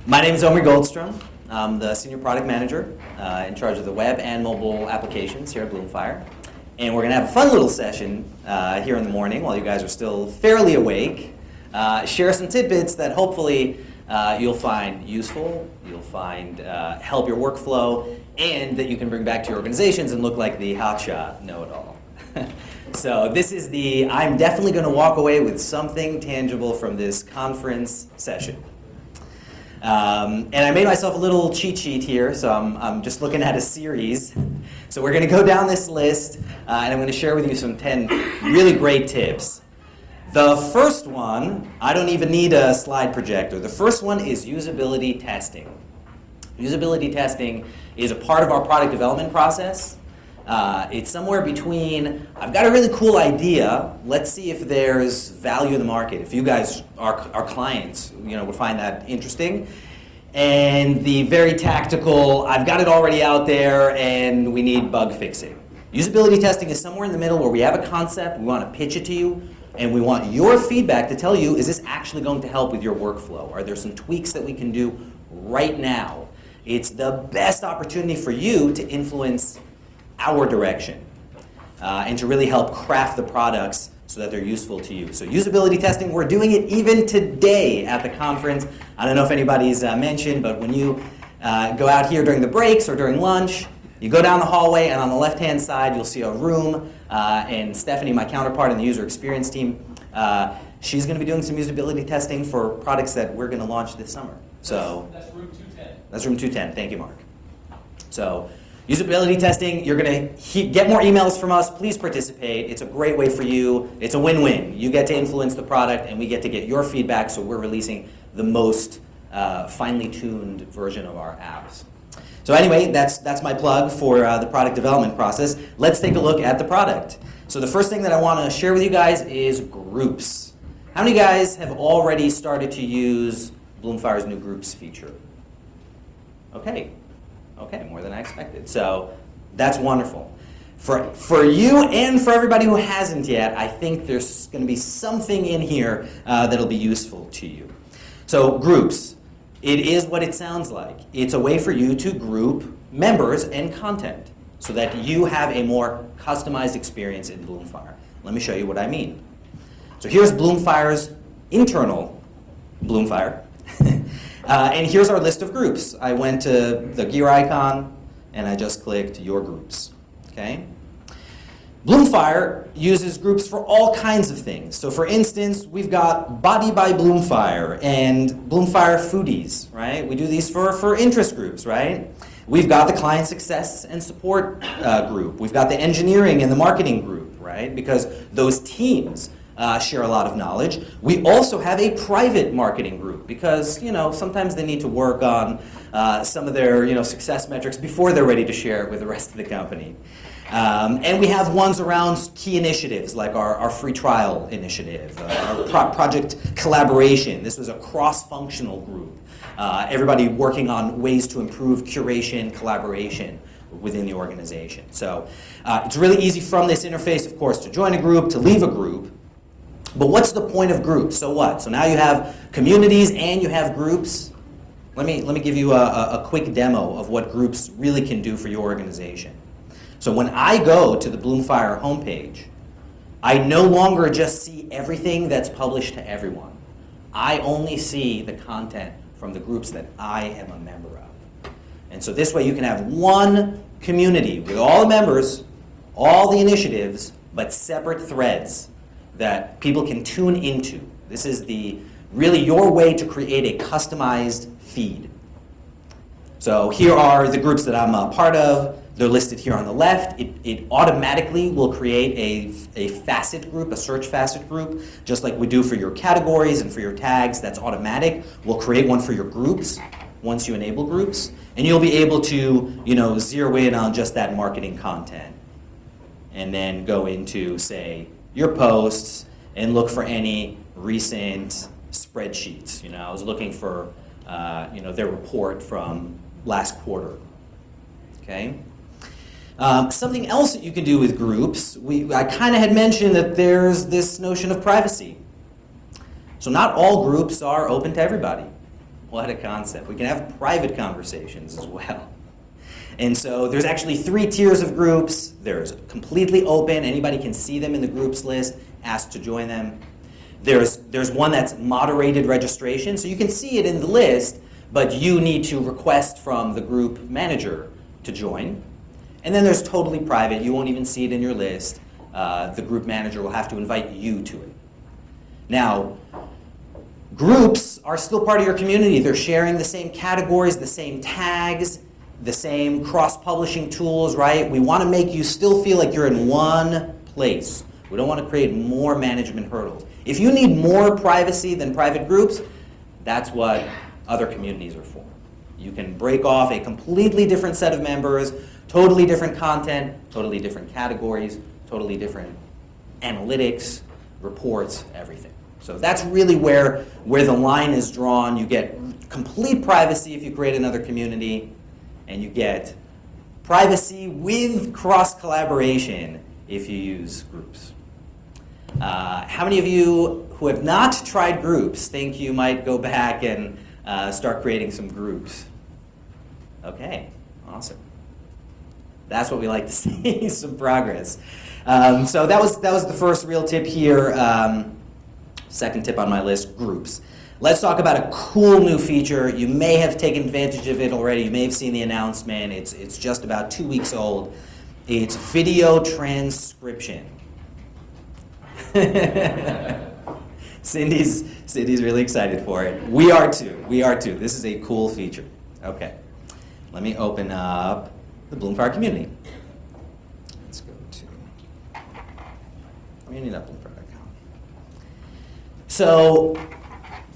My name is Omri Goldshtrom. I'm the Senior Product Manager in charge of the web and mobile applications here at Bloomfire. And we're going to have a fun little session here in the morning while you guys are still fairly awake. Share some tidbits that hopefully you'll find useful, you'll find help your workflow, and that you can bring back to your organizations and look like the hotshot know-it-all. So this is the, I'm definitely going to walk away with something tangible from this conference session. And I made myself a little cheat sheet here, so I'm just looking at a series. So we're going to go down this list, and I'm going to share with you some 10 really great tips. The first one, I don't even need a slide projector. The first one is usability testing. Usability testing is a part of our product development process. It's somewhere between, I've got a really cool idea, let's see if there's value in the market, if you guys, our clients, would find that interesting, and the very tactical, I've got it already out there and we need bug fixing. Usability testing is somewhere in the middle where we have a concept, we want to pitch it to you, and we want your feedback to tell you, is this actually going to help with your workflow? Are there some tweaks that we can do right now? It's the best opportunity for you to influence our direction and to really help craft the products so that they're useful to you. So usability testing, we're doing it even today at the conference. I don't know if anybody's mentioned, but when you go out here during the breaks or during lunch, you go down the hallway and on the left-hand side you'll see a room and Stephanie, my counterpart in the user experience team, she's going to be doing some usability testing for products that we're going to launch this summer. So that's room 210. That's room 210. Thank you, Mark. So usability testing, you're going to get more emails from us. Please participate. It's a great way for you. It's a win-win. You get to influence the product, and we get to get your feedback, so we're releasing the most finely tuned version of our apps. So anyway, that's my plug for the product development process. Let's take a look at the product. So the first thing that I want to share with you guys is groups. How many guys have already started to use Bloomfire's new groups feature? Okay, more than I expected. So that's wonderful. For you and for everybody who hasn't yet, I think there's going to be something in here that'll be useful to you. So groups, it is what it sounds like. It's a way for you to group members and content so that you have a more customized experience in Bloomfire. Let me show you what I mean. So here's Bloomfire's internal Bloomfire. And here's our list of groups. I went to the gear icon and I just clicked Your Groups. Okay? Bloomfire uses groups for all kinds of things. So for instance, we've got Body by Bloomfire and Bloomfire Foodies, right? We do these for interest groups, right? We've got the Client Success and Support group. We've got the Engineering and the Marketing group, right? Because those teams share a lot of knowledge. We also have a private marketing group because, sometimes they need to work on some of their, success metrics before they're ready to share it with the rest of the company. And we have ones around key initiatives like our free trial initiative, our project collaboration. This was a cross-functional group. Everybody working on ways to improve curation, collaboration within the organization. So it's really easy from this interface, of course, to join a group, to leave a group. But what's the point of groups? So what? So now you have communities and you have groups. Let me give you a quick demo of what groups really can do for your organization. So when I go to the Bloomfire homepage, I no longer just see everything that's published to everyone. I only see the content from the groups that I am a member of. And so this way you can have one community with all the members, all the initiatives, but separate threads that people can tune into. This is really your way to create a customized feed. So here are the groups that I'm a part of. They're listed here on the left. It automatically will create a facet group, a search facet group, just like we do for your categories and for your tags. That's automatic. We'll create one for your groups once you enable groups. And you'll be able to zero in on just that marketing content. And then go into, say, your posts and look for any recent spreadsheets. I was looking for their report from last quarter. Okay. Something else that you can do with groups, I kind of had mentioned that there's this notion of privacy. So not all groups are open to everybody. What a concept. We can have private conversations as well. And so there's actually 3 tiers of groups. There's completely open. Anybody can see them in the groups list, ask to join them. There's one that's moderated registration. So you can see it in the list, but you need to request from the group manager to join. And then there's totally private. You won't even see it in your list. The group manager will have to invite you to it. Now, groups are still part of your community. They're sharing the same categories, the same tags, the same cross-publishing tools, right? We want to make you still feel like you're in one place. We don't want to create more management hurdles. If you need more privacy than private groups, that's what other communities are for. You can break off a completely different set of members, totally different content, totally different categories, totally different analytics, reports, everything. So that's really where the line is drawn. You get complete privacy if you create another community, and you get privacy with cross-collaboration if you use groups. How many of you who have not tried groups think you might go back and start creating some groups? Okay, awesome. That's what we like to see, some progress. So that was the first real tip here. Second tip on my list, groups. Let's talk about a cool new feature. You may have taken advantage of it already. You may have seen the announcement. It's just about 2 weeks old. It's video transcription. Cindy's really excited for it. We are too. We are too. This is a cool feature. Okay. Let me open up the Bloomfire community. Let's go to community.bloomfire.com. So,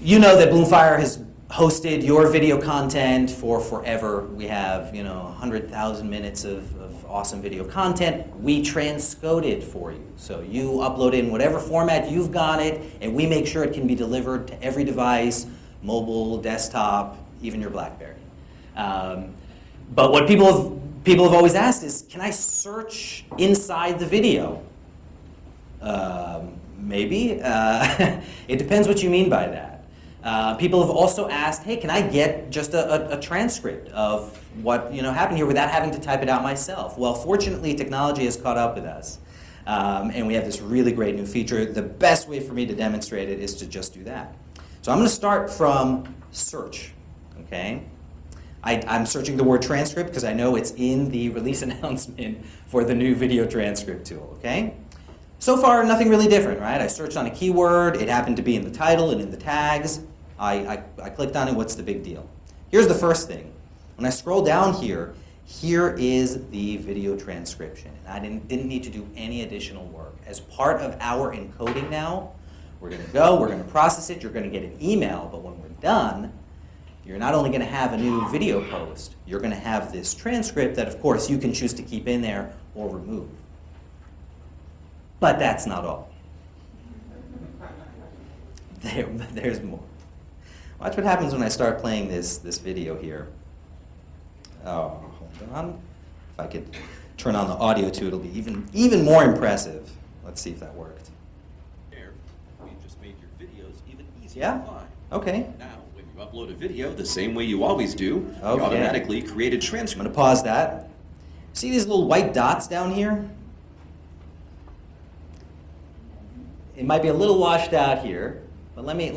you know that Bloomfire has hosted your video content for forever. We have, 100,000 minutes of awesome video content. We transcode it for you. So you upload it in whatever format you've got it, and we make sure it can be delivered to every device, mobile, desktop, even your BlackBerry. But what people have always asked is, can I search inside the video? Maybe. It depends what you mean by that. People have also asked, hey, can I get just a transcript of what happened here without having to type it out myself? Well, fortunately, technology has caught up with us. And we have this really great new feature. The best way for me to demonstrate it is to just do that. So I'm going to start from search. Okay? I'm searching the word transcript because I know it's in the release announcement for the new video transcript tool. Okay? So far, nothing really different, right? I searched on a keyword. It happened to be in the title and in the tags. I clicked on it. What's the big deal? Here's the first thing. When I scroll down here is the video transcription. I didn't need to do any additional work. As part of our encoding now, we're going to process it. You're going to get an email. But when we're done, you're not only going to have a new video post, you're going to have this transcript that, of course, you can choose to keep in there or remove. But that's not all. There's more. Watch what happens when I start playing this video here. Oh, hold on. If I could turn on the audio too, it'll be even more impressive. Let's see if that worked. There, we just made your videos even easier Yeah? to find. Okay. Now, when you upload a video the same way you always do, you automatically create a I'm transcript. going to pause that. See these little white dots down here? It might be a little washed out here, but let me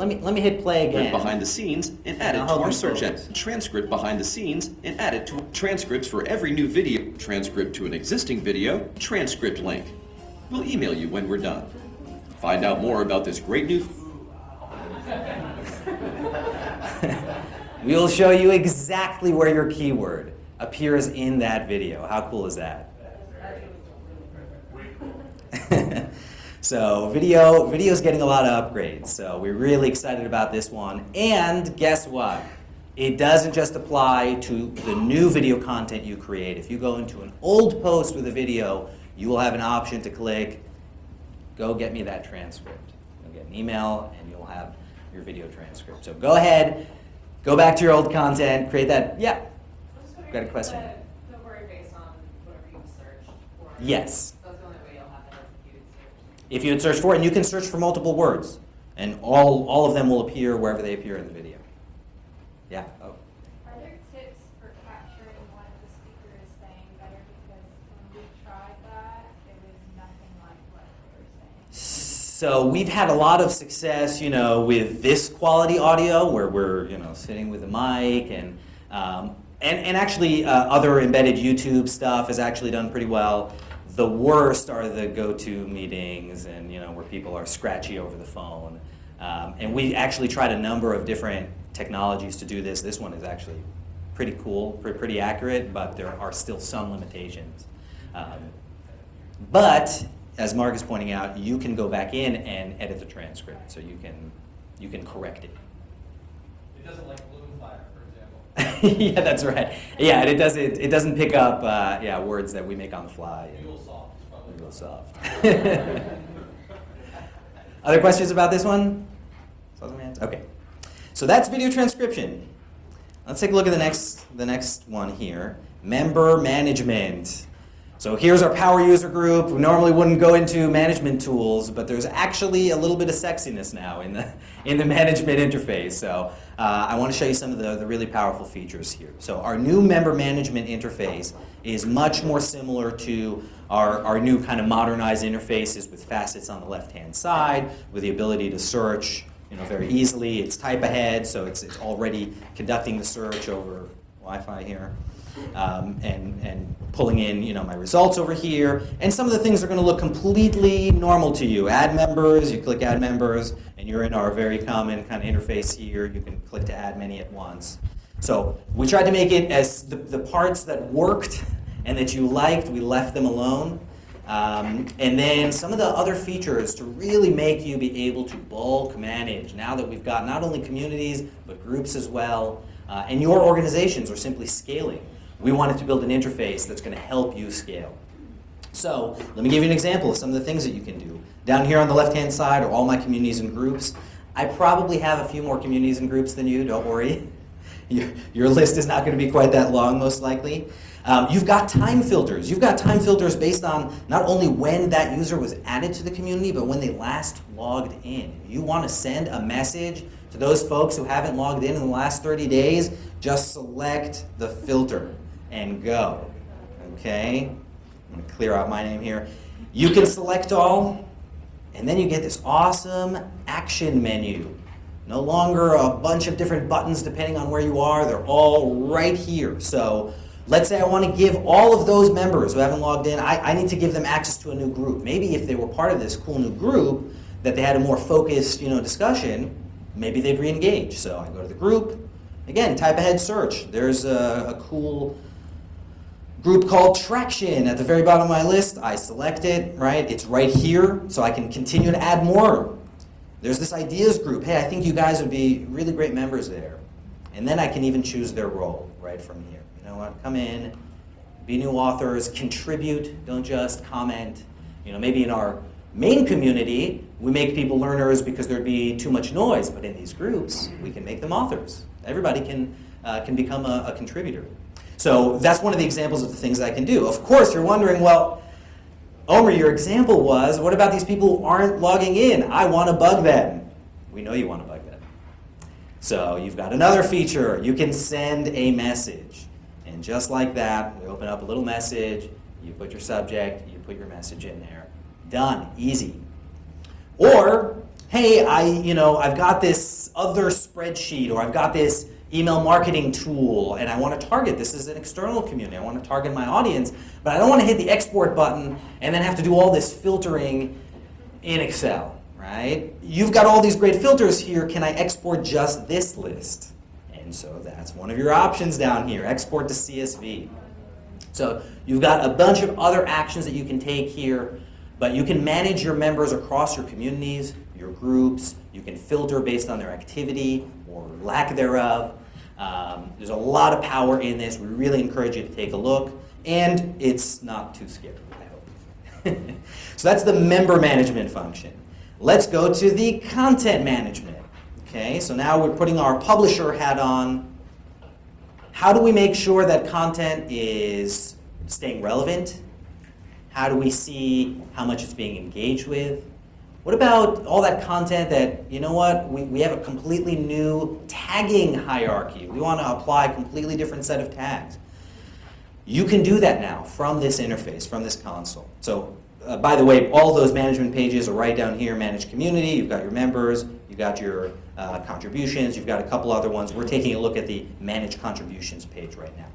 hit play again. Went behind the scenes and add it to our search engine. Transcript behind the scenes and add it to transcripts for every new video. Transcript to an existing video. Transcript link. We'll email you when we're done. Find out more about this great new. We'll show you exactly where your keyword appears in that video. How cool is that? So video's getting a lot of upgrades. So we're really excited about this one. And guess what? It doesn't just apply to the new video content you create. If you go into an old post with a video, you will have an option to click, go get me that transcript. You'll get an email and you'll have your video transcript. So go ahead, go back to your old content, create that. Yeah. Got a question? The word based on whatever you searched for. Yes. That's the only way you'll have it if you search. If you would search for it, and you can search for multiple words, and all of them will appear wherever they appear in the video. So we've had a lot of success, with this quality audio where we're, sitting with a mic and actually other embedded YouTube stuff has actually done pretty well. The worst are the go-to meetings and, where people are scratchy over the phone. And we actually tried a number of different technologies to do this. This one is actually pretty cool, pretty accurate, but there are still some limitations. But as Mark is pointing out, you can go back in and edit the transcript, so you can correct it. It doesn't like Bloomfire, for example. Yeah, that's right. Yeah, and it doesn't pick up words that we make on the fly. MuleSoft is probably MuleSoft. Other questions about this one? Okay. So that's video transcription. Let's take a look at the next one here. Member management. So here's our power user group. We normally wouldn't go into management tools, but there's actually a little bit of sexiness now in the management interface. So I want to show you some of the really powerful features here. So our new member management interface is much more similar to our new kind of modernized interfaces with facets on the left-hand side, with the ability to search very easily. It's type ahead, so it's already conducting the search over Wi-Fi here. And pulling in, my results over here. And some of the things are going to look completely normal to you. Add members, you click add members, and you're in our very common kind of interface here. You can click to add many at once. So we tried to make it as the parts that worked and that you liked, we left them alone. And then some of the other features to really make you be able to bulk manage now that we've got not only communities, but groups as well. And your organizations are simply scaling. We wanted to build an interface that's going to help you scale. So let me give you an example of some of the things that you can do. Down here on the left-hand side are all my communities and groups. I probably have a few more communities and groups than you, don't worry. Your list is not going to be quite that long, most likely. You've got time filters. You've got time filters based on not only when that user was added to the community, but when they last logged in. If you want to send a message to those folks who haven't logged in the last 30 days, just select the filter and go. Okay? I'm going to clear out my name here. You can select all, and then you get this awesome action menu. No longer a bunch of different buttons depending on where you are. They're all right here. So let's say I want to give all of those members who haven't logged in, I need to give them access to a new group. Maybe if they were part of this cool new group, that they had a more focused discussion, maybe they'd re-engage. So I go to the group. Again, type ahead search. There's a cool group called Traction at the very bottom of my list. I select it, right? It's right here, so I can continue to add more. There's this ideas group. Hey, I think you guys would be really great members there. And then I can even choose their role right from here. You know what? Come in, be new authors, contribute, don't just comment. Maybe in our main community, we make people learners because there'd be too much noise, but in these groups, we can make them authors. Everybody can become a contributor. So that's one of the examples of the things I can do. Of course, you're wondering, well, Omri, your example was, what about these people who aren't logging in? I want to bug them. We know you want to bug them. So you've got another feature. You can send a message. And just like that, we open up a little message, you put your subject, you put your message in there. Done. Easy. Or, hey, I've got this other spreadsheet, or I've got this email marketing tool, and I want to target, this is an external community, I want to target my audience, but I don't want to hit the export button and then have to do all this filtering in Excel, right? You've got all these great filters here, can I export just this list? And so that's one of your options down here, export to CSV. So you've got a bunch of other actions that you can take here, but you can manage your members across your communities, your groups, you can filter based on their activity or lack thereof. There's a lot of power in this. We really encourage you to take a look. And it's not too scary, I hope. So that's the member management function. Let's go to the content management. Okay, so now we're putting our publisher hat on. How do we make sure that content is staying relevant? How do we see how much it's being engaged with? What about all that content that, we have a completely new tagging hierarchy. We want to apply a completely different set of tags. You can do that now from this interface, from this console. So by the way, all those management pages are right down here, Manage Community, you've got your members, you've got your contributions, you've got a couple other ones. We're taking a look at the Manage Contributions page right now.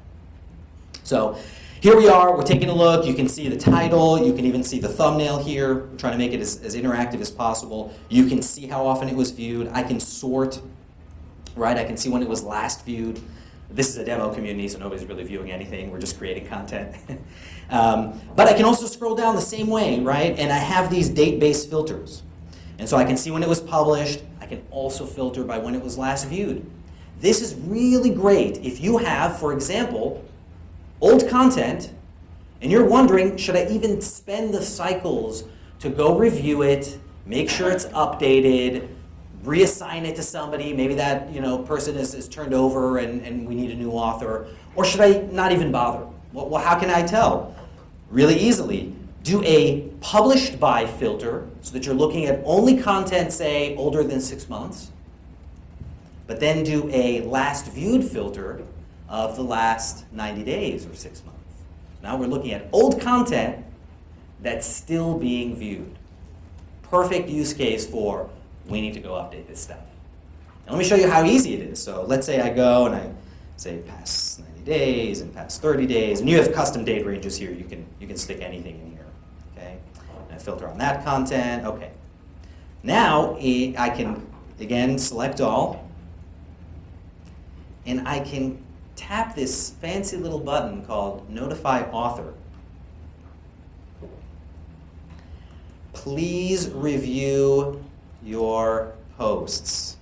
So here we are, we're taking a look. You can see the title, you can even see the thumbnail here. We're trying to make it as interactive as possible. You can see how often it was viewed. I can sort, right? I can see when it was last viewed. This is a demo community, so nobody's really viewing anything. We're just creating content. But I can also scroll down the same way, right? And I have these date-based filters. And so I can see when it was published. I can also filter by when it was last viewed. This is really great if you have, for example, old content, and you're wondering, should I even spend the cycles to go review it, make sure it's updated, reassign it to somebody, maybe that person is turned over and we need a new author, or should I not even bother? Well, how can I tell? Really easily, do a published by filter so that you're looking at only content, say, older than 6 months, but then do a last viewed filter of the last 90 days or 6 months. Now we're looking at old content that's still being viewed. Perfect use case for we need to go update this stuff. And let me show you how easy it is. So let's say I go and I say past 90 days and past 30 days, and you have custom date ranges here. You can stick anything in here. Okay? And I filter on that content. Okay. Now I can again select all, and I can tap this fancy little button called Notify Author. Please review your posts.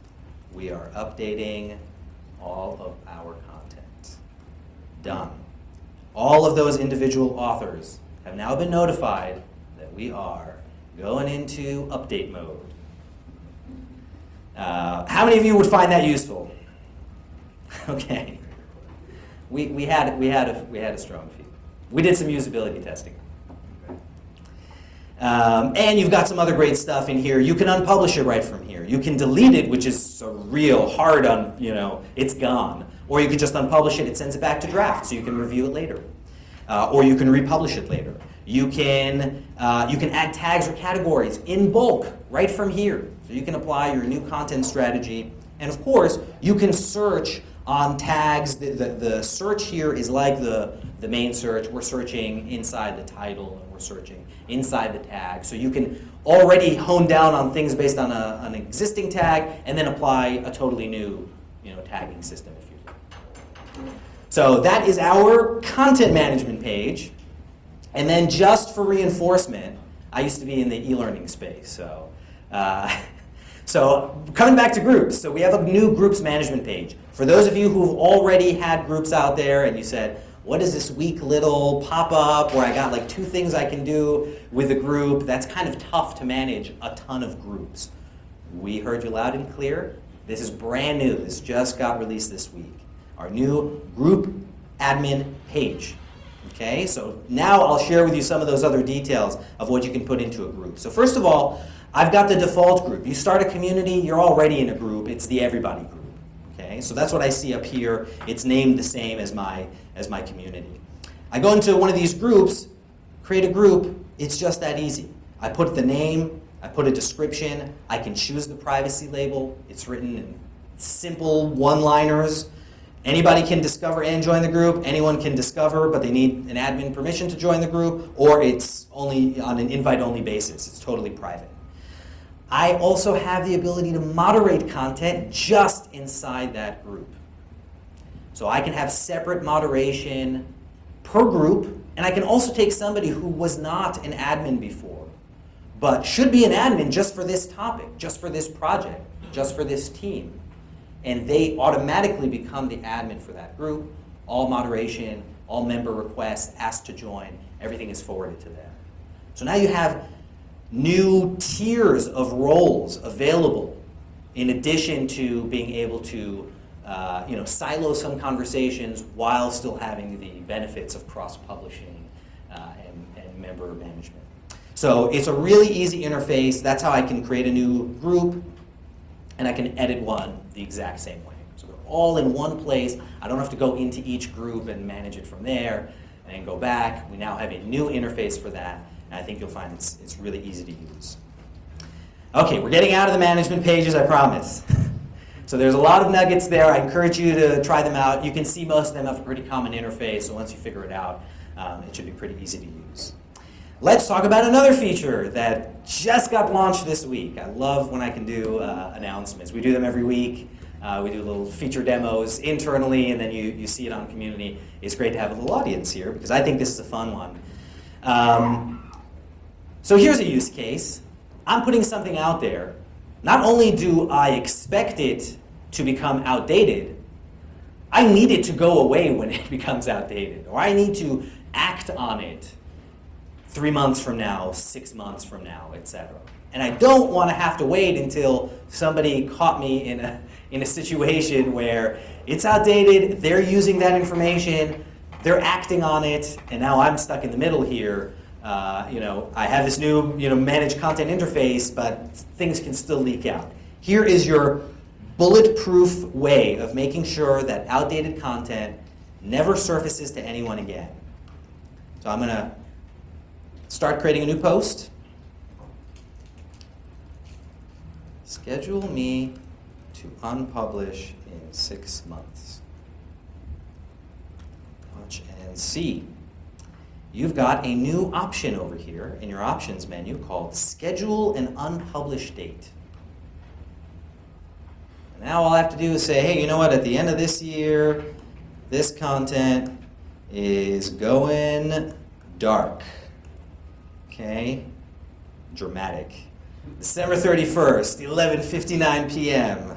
We are updating all of our content. Done. All of those individual authors have now been notified that we are going into update mode. How many of you would find that useful? Okay. We had a strong few. We did some usability testing. And you've got some other great stuff in here. You can unpublish it right from here. You can delete it, which is a real hard it's gone. Or you can just unpublish it. It sends it back to draft, so you can review it later. Or you can republish it later. You can add tags or categories in bulk right from here. So you can apply your new content strategy. And of course, you can search on tags. The search here is like the main search. We're searching inside the title, and we're searching inside the tag. So you can already hone down on things based on an existing tag, and then apply a totally new tagging system if you do. So that is our content management page. And then just for reinforcement, I used to be in the e-learning space. So coming back to groups, so we have a new groups management page. For those of you who've already had groups out there and you said, what is this weak little pop-up where I got like 2 things I can do with a group? That's kind of tough to manage a ton of groups. We heard you loud and clear. This is brand new. This just got released this week. Our new group admin page. Okay, so now I'll share with you some of those other details of what you can put into a group. So first of all, I've got the default group. You start a community, you're already in a group. It's the everybody group. Okay, so that's what I see up here. It's named the same as my community. I go into one of these groups, create a group. It's just that easy. I put the name, I put a description, I can choose the privacy label. It's written in simple one-liners. Anybody can discover and join the group. Anyone can discover, but they need an admin permission to join the group, or it's only on an invite-only basis. It's totally private. I also have the ability to moderate content just inside that group. So I can have separate moderation per group, and I can also take somebody who was not an admin before, but should be an admin just for this topic, just for this project, just for this team. And they automatically become the admin for that group. All moderation, all member requests, asked to join, everything is forwarded to them. So now you have new tiers of roles available in addition to being able to silo some conversations while still having the benefits of cross-publishing and member management. So it's a really easy interface. That's how I can create a new group, and I can edit one the exact same way. So they're all in one place. I don't have to go into each group and manage it from there and go back. We now have a new interface for that, And I think you'll find it's really easy to use. Okay, we're getting out of the management pages, I promise. So there's a lot of nuggets there. I encourage you to try them out. You can see most of them have a pretty common interface, so once you figure it out, it should be pretty easy to use. Let's talk about another feature that just got launched this week. I love when I can do announcements. We do them every week. We do little feature demos internally, and then you see it on community. It's great to have a little audience here, because I think this is a fun one. So here's a use case. I'm putting something out there. Not only do I expect it to become outdated, I need it to go away when it becomes outdated, or I need to act on it 3 months from now, 6 months from now, etc. And I don't want to have to wait until somebody caught me in a situation where it's outdated, they're using that information, they're acting on it, and now I'm stuck in the middle here. I have this new managed content interface, but things can still leak out. Here is your bulletproof way of making sure that outdated content never surfaces to anyone again. So I'm going to start creating a new post. Schedule me to unpublish in 6 months. Watch and see. You've got a new option over here in your options menu called Schedule an Unpublished Date. And now all I have to do is say, hey, you know what, at the end of this year, this content is going dark. Okay? Dramatic. December 31st, 11:59 p.m.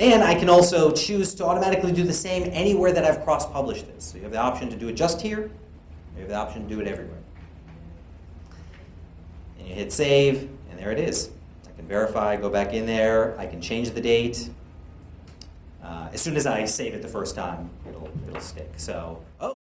And I can also choose to automatically do the same anywhere that I've cross-published this. So you have the option to do it just here, you have the option to do it everywhere. And you hit save, and there it is. I can verify, go back in there, I can change the date. As soon as I save it the first time, it'll stick. So, oh.